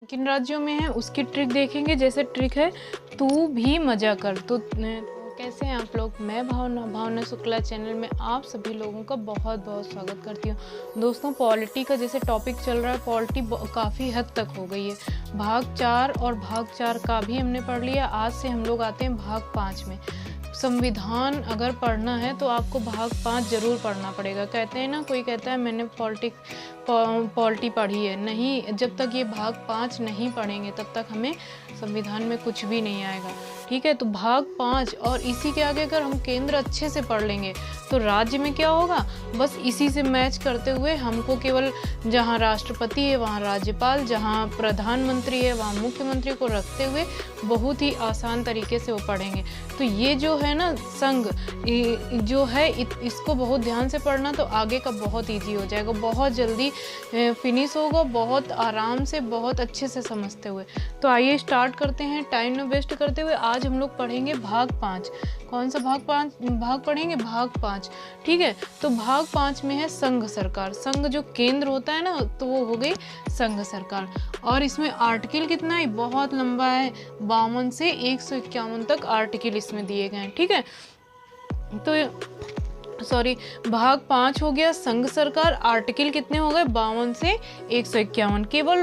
किन राज्यों में है उसकी ट्रिक देखेंगे। जैसे ट्रिक है तू भी मजा कर। तो कैसे हैं आप लोग? मैं भावना शुक्ला चैनल में आप सभी लोगों का बहुत बहुत स्वागत करती हूँ। दोस्तों, पॉलिटी का जैसे टॉपिक चल रहा है, पॉलिटी काफ़ी हद तक हो गई है। भाग 4 और भाग 4 का भी हमने पढ़ लिया। आज से हम लोग आते हैं भाग 5 में। संविधान अगर पढ़ना है तो आपको भाग 5 जरूर पढ़ना पड़ेगा। कहते हैं ना, कोई कहता है मैंने पॉलिटी पढ़ी है। नहीं, जब तक ये भाग 5 नहीं पढ़ेंगे तब तक हमें संविधान में कुछ भी नहीं आएगा। ठीक है, तो भाग 5 और इसी के आगे अगर हम केंद्र अच्छे से पढ़ लेंगे तो राज्य में क्या होगा, बस इसी से मैच करते हुए हमको केवल जहाँ राष्ट्रपति है वहाँ राज्यपाल, जहाँ प्रधानमंत्री है वहाँ मुख्यमंत्री को रखते हुए बहुत ही आसान तरीके से वो पढ़ेंगे। तो ये जो है ना संघ जो है इसको बहुत ध्यान से पढ़ना तो आगे का बहुत इजी हो जाएगा, बहुत जल्दी फिनिश होगा, बहुत आराम से, बहुत अच्छे से समझते हुए। तो आइए स्टार्ट करते हैं टाइम न वेस्ट करते हुए। आज हम लोग पढ़ेंगे भाग 5। कौन सा भाग पढ़ेंगे? भाग 5। ठीक है, तो भाग 5 में है संघ सरकार। संघ जो केंद्र होता है ना, तो वो हो गई संघ सरकार। और इसमें आर्टिकल कितना है? बहुत लंबा है, 52 से 151 तक आर्टिकल इसमें दिए गए हैं। ठीक है, तो सॉरी, भाग 5 हो गया संघ सरकार। आर्टिकल कितने हो गए? 52 से 151। केवल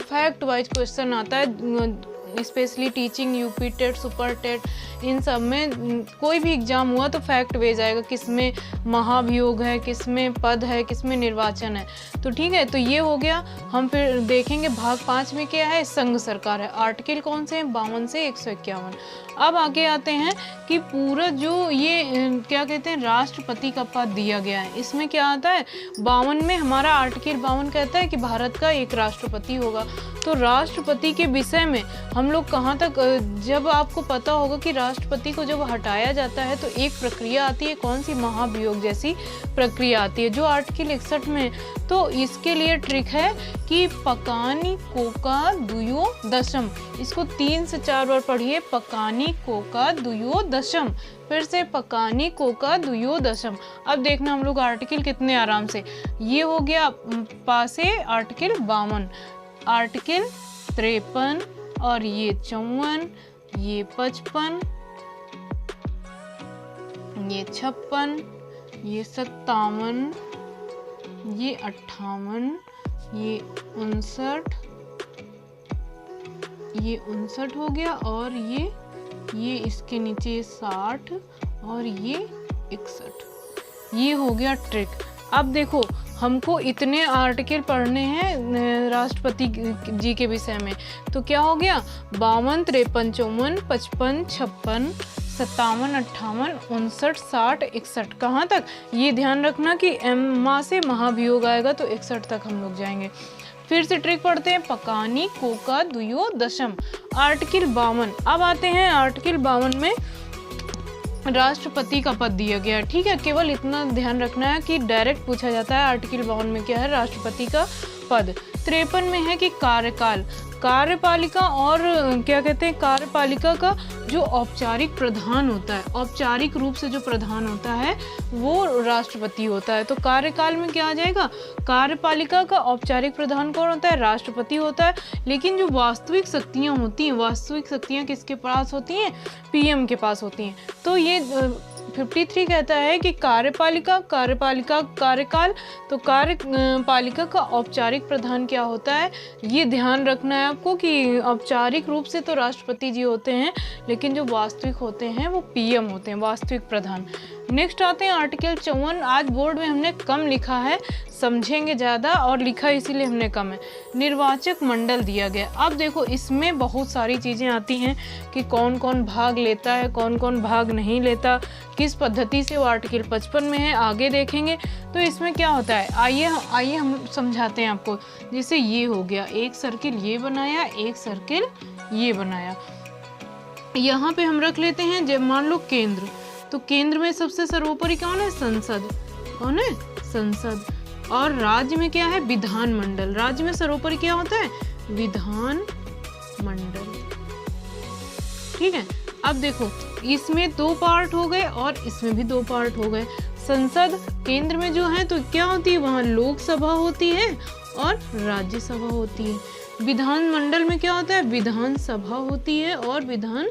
फैक्ट वाइज क्वेश्चन आता है, specially teaching, UP TET, super TET, इन सब में कोई भी एग्जाम हुआ तो फैक्ट वेज आएगा, किसमें महाभियोग है, किसमें पद है, किसमें निर्वाचन है। तो ठीक है, तो ये हो गया। हम फिर देखेंगे भाग 5 में क्या है, संघ सरकार है। आर्टिकल कौन से हैं? 52 से 151। अब आगे आते हैं कि पूरा जो ये क्या कहते हैं, राष्ट्रपति का पद दिया गया है। इसमें क्या आता है, 52 में हमारा आर्टिकल 52 कहता है कि भारत का एक राष्ट्रपति होगा। तो राष्ट्रपति के विषय में हम लोग कहाँ तक, जब आपको पता होगा कि राष्ट्रपति को जब हटाया जाता है तो एक प्रक्रिया आती है, कौन सी? महाभियोग जैसी प्रक्रिया आती है, जो आर्टिकल 61 में। तो इसके लिए ट्रिक है कि पकानी कोका दुयो दशम, इसको 3 से 4 बार पढ़िए। पकानी कोका दुयो दशम, फिर से पकानी कोका दुयो दशम। अब देखना हम लोग आर्टिकल कितने आराम से। ये हो गया पासे आर्टिकल 52, आर्टिकल 53 और ये 54, ये 55, ये 56, ये 57, ये 58, ये 59 हो गया, और ये इसके नीचे 60 और ये 61। ये हो गया ट्रिक। अब देखो, हमको इतने आर्टिकल पढ़ने हैं राष्ट्रपति जी के विषय में। तो क्या हो गया, 52, 53, 54, 55, 56, 57, 58, 59, 60, 61। कहाँ तक? ये ध्यान रखना कि माँ से महाभियोग आएगा तो 61 तक हम लोग जाएंगे। फिर से ट्रिक पढ़ते हैं, पकानी कोका दुयो दशम, आर्टिकल 52। अब आते हैं आर्टिकल 52 में राष्ट्रपति का पद दिया गया है। ठीक है, केवल इतना ध्यान रखना है कि डायरेक्ट पूछा जाता है आर्टिकल 52 में क्या है, राष्ट्रपति का पद। 53 में है कि कार्यकाल, कार्यपालिका और क्या कहते हैं, कार्यपालिका का जो औपचारिक प्रधान होता है, औपचारिक रूप से जो प्रधान होता है वो राष्ट्रपति होता है। तो कार्यकाल में क्या आ जाएगा, कार्यपालिका का औपचारिक प्रधान कौन होता है? राष्ट्रपति होता है। लेकिन जो वास्तविक शक्तियाँ होती हैं, वास्तविक शक्तियाँ किसके पास होती हैं? पीएम के पास होती हैं। तो ये 53 कहता है कि कार्यपालिका कार्यकाल, तो कार्यपालिका का औपचारिक प्रधान क्या होता है, ये ध्यान रखना है आपको कि औपचारिक रूप से तो राष्ट्रपति जी होते हैं, लेकिन जो वास्तविक होते हैं वो पीएम होते हैं, वास्तविक प्रधान। नेक्स्ट आते हैं आर्टिकल 54। आज बोर्ड में हमने कम लिखा है, समझेंगे ज़्यादा, और लिखा इसीलिए हमने कम है। निर्वाचक मंडल दिया गया। अब देखो, इसमें बहुत सारी चीज़ें आती हैं कि कौन कौन भाग लेता है, कौन कौन भाग नहीं लेता, किस पद्धति से, वो आर्टिकल 55 में है, आगे देखेंगे। तो इसमें क्या होता है, आइए हम समझाते हैं आपको। जैसे ये हो गया, एक सर्किल ये बनाया, एक सर्किल ये बनाया। यहाँ पे हम रख लेते हैं, जब मान लो केंद्र, तो केंद्र में सबसे सर्वोपरि कौन है? संसद। कौन है? संसद। और राज्य में क्या है? विधानमंडल। राज्य में सर्वोपरि क्या होता है? विधान मंडल। ठीक है, अब देखो, इसमें 2 पार्ट हो गए और इसमें भी 2 पार्ट हो गए। संसद केंद्र में जो है तो क्या होती है, वहाँ लोकसभा होती है और राज्यसभा होती है। विधानमंडल में क्या होता है, विधानसभा होती है और विधान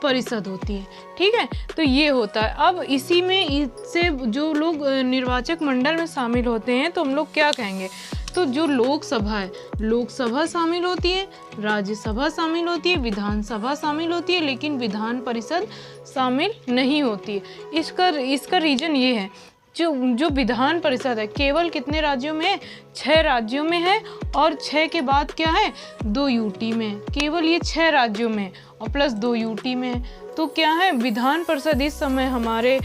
परिषद होती है। ठीक है, तो ये होता है। अब इसी में इससे जो लोग निर्वाचक मंडल में शामिल होते हैं तो हम लोग क्या कहेंगे, तो जो लोकसभा है, लोकसभा शामिल होती है, राज्यसभा शामिल होती है, विधानसभा शामिल होती है, लेकिन विधान परिषद शामिल नहीं होती है। इसका रीजन ये है, जो विधान परिषद है केवल कितने राज्यों में है, 6 राज्यों में है, और 6 के बाद क्या है, 2 यूटी में है। केवल ये 6 राज्यों में और प्लस 2 यूटी में है। तो क्या है, विधान परिषद इस समय हमारे,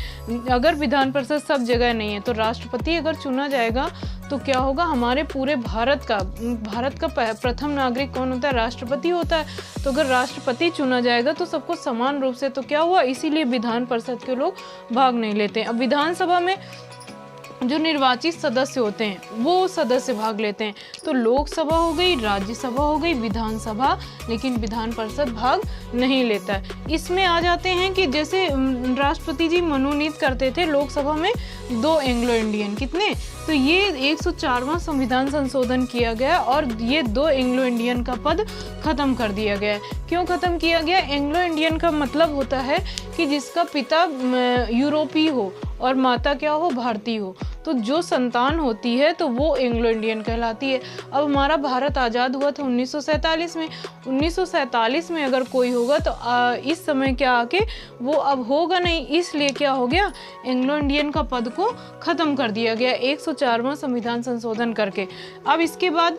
अगर विधान परिषद सब जगह नहीं है तो राष्ट्रपति अगर चुना जाएगा तो क्या होगा, हमारे पूरे भारत का प्रथम नागरिक कौन होता है, राष्ट्रपति होता है। तो अगर राष्ट्रपति चुना जाएगा तो सबको समान रूप से, तो क्या हुआ, इसीलिए विधान परिषद के लोग भाग नहीं लेते हैं। अब विधानसभा में जो निर्वाचित सदस्य होते हैं वो सदस्य भाग लेते हैं। तो लोकसभा हो गई, राज्यसभा हो गई, विधानसभा, लेकिन विधान परिषद भाग नहीं लेता है। इसमें आ जाते हैं कि जैसे राष्ट्रपति जी मनोनीत करते थे लोकसभा में 2 एंग्लो इंडियन, कितने, तो ये 104वां संविधान संशोधन किया गया और ये 2 एंग्लो इंडियन का पद खत्म कर दिया गया है। क्यों खत्म किया गया, एंग्लो इंडियन का मतलब होता है कि जिसका पिता यूरोपीय हो और माता क्या हो, भारतीय हो। तो जो संतान होती है तो वो एंग्लो इंडियन कहलाती है। अब हमारा भारत आज़ाद हुआ था 1947 में। 1947 में अगर कोई होगा तो इस समय क्या आके वो अब होगा नहीं, इसलिए क्या हो गया, एंग्लो इंडियन का पद को ख़त्म कर दिया गया 104वां संविधान संशोधन करके। अब इसके बाद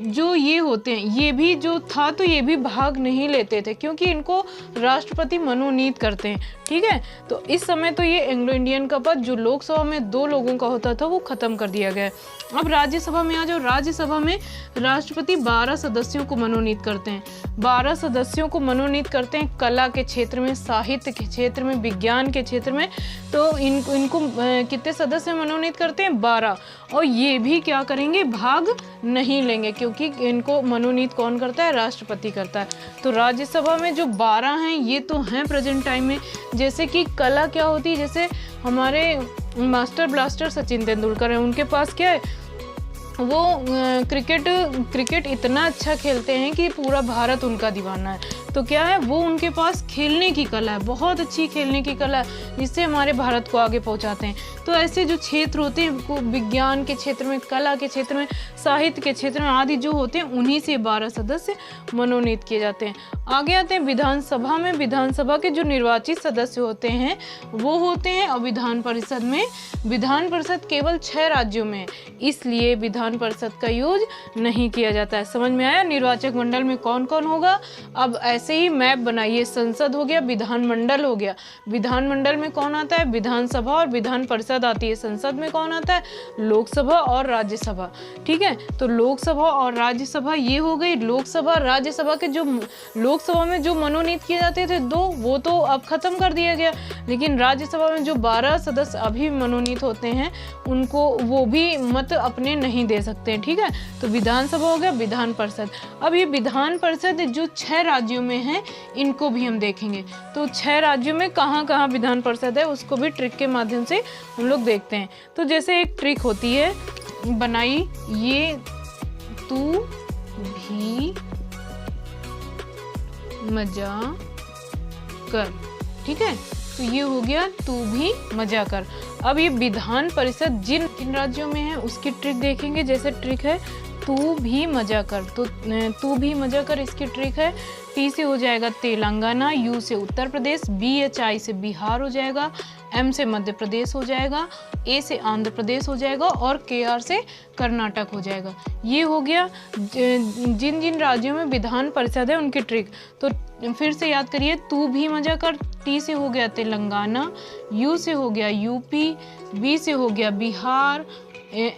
जो ये होते हैं, ये भी जो था तो ये भी भाग नहीं लेते थे क्योंकि इनको राष्ट्रपति मनोनीत करते हैं। ठीक है, तो इस समय तो ये एंग्लो इंडियन का पद जो लोकसभा में 2 लोगों का होता था वो खत्म कर दिया गया है। अब राज्यसभा में आ जाओ। राज्यसभा में राष्ट्रपति 12 सदस्यों को मनोनीत करते हैं। 12 सदस्यों को मनोनीत करते हैं कला के क्षेत्र में, साहित्य के क्षेत्र में, विज्ञान के क्षेत्र में। तो इनको कितने सदस्य मनोनीत करते हैं, 12। और ये भी क्या करेंगे, भाग नहीं लेंगे क्योंकि इनको मनोनीत कौन करता है, राष्ट्रपति करता है। तो राज्यसभा में जो 12 हैं ये तो हैं प्रेजेंट टाइम में। जैसे कि कला क्या होती है, जैसे हमारे मास्टर ब्लास्टर सचिन तेंदुलकर हैं, उनके पास क्या है, वो क्रिकेट इतना अच्छा खेलते हैं कि पूरा भारत उनका दीवाना है। तो क्या है, वो उनके पास खेलने की कला है, बहुत अच्छी खेलने की कला है जिससे हमारे भारत को आगे पहुंचाते हैं। तो ऐसे जो क्षेत्र होते हैं विज्ञान के क्षेत्र में, कला के क्षेत्र में, साहित्य के क्षेत्र में आदि जो होते हैं, उन्हीं से 12 सदस्य मनोनीत किए जाते हैं। आगे आते हैं विधानसभा में। विधानसभा के जो निर्वाचित सदस्य होते हैं वो होते हैं, और विधान परिषद में, विधान परिषद केवल 6 राज्यों में है, इसलिए विधान परिषद का यूज नहीं किया जाता है। समझ में आया निर्वाचक मंडल में कौन कौन होगा। अब ऐसे ही मैप बनाइए, संसद हो गया, विधानमंडल हो गया। विधानमंडल में कौन आता है, विधानसभा और विधान परिषद आती है। संसद में कौन आता है, लोकसभा और राज्यसभा। ठीक है, तो लोकसभा और राज्यसभा ये हो गई। लोकसभा राज्यसभा के जो लोकसभा में जो मनोनीत किए जाते थे 2, वो तो अब खत्म कर दिया गया, लेकिन राज्यसभा में जो 12 सदस्य अभी मनोनीत होते हैं उनको वो भी मत अपने नहीं दे सकते। ठीक है, तो विधानसभा हो गया, विधान परिषद। अब ये विधान परिषद जो 6 राज्यों में है इनको भी हम देखेंगे। तो 6 राज्यों में कहाँ कहाँ विधान परिषद है उसको भी ट्रिक के माध्यम से हम लोग देखते हैं। तो जैसे एक ट्रिक होती है बनाई, ये तू भी मजा कर। ठीक है, तो ये हो गया तू भी मजा कर। अब ये विधान परिषद जिन राज्यों में है उसकी ट्रिक देखेंगे। जैसे ट्रिक है तू भी मजा कर, तो तू भी मजा कर इसकी ट्रिक है, टी से हो जाएगा तेलंगाना, यू से उत्तर प्रदेश, BHI से बिहार हो जाएगा, M से मध्य प्रदेश हो जाएगा, A से आंध्र प्रदेश हो जाएगा और KR से कर्नाटक हो जाएगा। ये हो गया जिन जिन राज्यों में विधान परिषद है उनकी ट्रिक। तो फिर से याद करिए, तू भी मजा कर, T से हो गया तेलंगाना, U से हो गया UP, B से हो गया बिहार,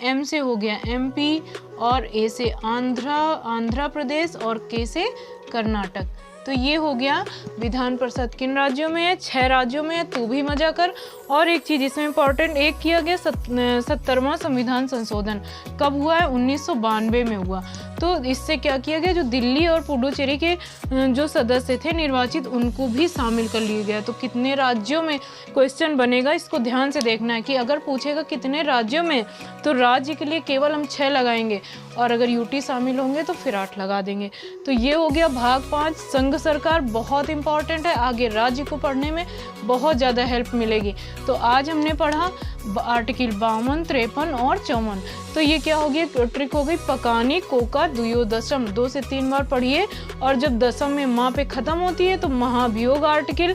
M से हो गया MP और A से आंध्र प्रदेश और K से कर्नाटक। तो ये हो गया विधान परिषद किन राज्यों में है, 6 राज्यों में है, तू भी मजा कर। और एक चीज़ इसमें इम्पॉर्टेंट एक किया गया 70वां संविधान संशोधन कब हुआ है, 1992 में हुआ। तो इससे क्या किया गया, जो दिल्ली और पुडुचेरी के जो सदस्य थे निर्वाचित उनको भी शामिल कर लिया गया। तो कितने राज्यों में क्वेश्चन बनेगा, इसको ध्यान से देखना है कि अगर पूछेगा कितने राज्यों में, तो राज्य के लिए केवल हम 6 लगाएंगे और अगर यूटी शामिल होंगे तो फिर 8 लगा देंगे। तो ये हो गया भाग 5। संघ सरकार बहुत इंपॉर्टेंट है, आगे राज्य को पढ़ने में बहुत ज़्यादा हेल्प मिलेगी। तो आज हमने पढ़ा आर्टिकल 52, 53 और 54। तो ये क्या हो गया, ट्रिक हो गई पकानी कोका दुयो दशम, 2 से 3 बार पढ़िए। और जब दशम में माँ पे ख़त्म होती है तो महाभियोग आर्टिकल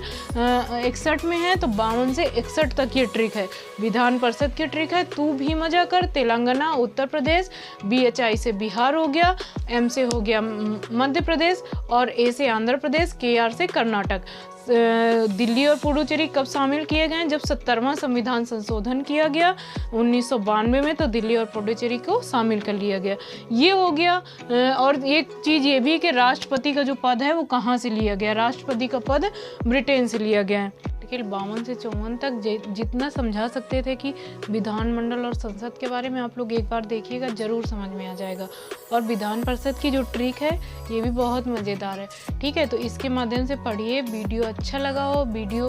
61 में है, तो 52 से 61 तक ये ट्रिक है। विधान परिषद की ट्रिक है, तू भी मजा कर, तेलंगाना उत्तर प्रदेश, BHI से बिहार हो गया, M से हो गया मध्य प्रदेश और A से आंध्र प्रदेश, KR से कर्नाटक। दिल्ली और पुडुचेरी कब शामिल किए गए, जब 70वां संविधान संशोधन किया गया 1992 में, तो दिल्ली और पुडुचेरी को शामिल कर लिया गया। ये हो गया। और एक चीज़ ये भी कि राष्ट्रपति का जो पद है वो कहाँ से लिया गया, राष्ट्रपति का पद ब्रिटेन से लिया गया है। आर्टिकल 52 से 54 तक जितना समझा सकते थे कि विधानमंडल और संसद के बारे में, आप लोग एक बार देखिएगा, ज़रूर समझ में आ जाएगा। और विधान परिषद की जो ट्रिक है ये भी बहुत मज़ेदार है। ठीक है, तो इसके माध्यम से पढ़िए। वीडियो अच्छा लगा हो, वीडियो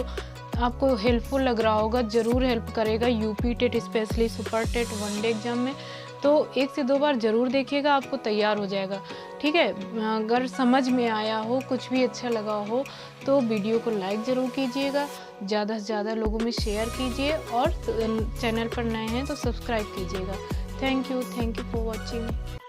आपको हेल्पफुल लग रहा होगा, ज़रूर हेल्प करेगा UP TET, specially super TET, one day exam में। तो 1 से 2 बार ज़रूर देखिएगा, आपको तैयार हो जाएगा। ठीक है, अगर समझ में आया हो, कुछ भी अच्छा लगा हो, तो वीडियो को लाइक ज़रूर कीजिएगा, ज़्यादा से ज़्यादा लोगों में शेयर कीजिए और चैनल पर नए हैं तो सब्सक्राइब कीजिएगा। Thank you for watching.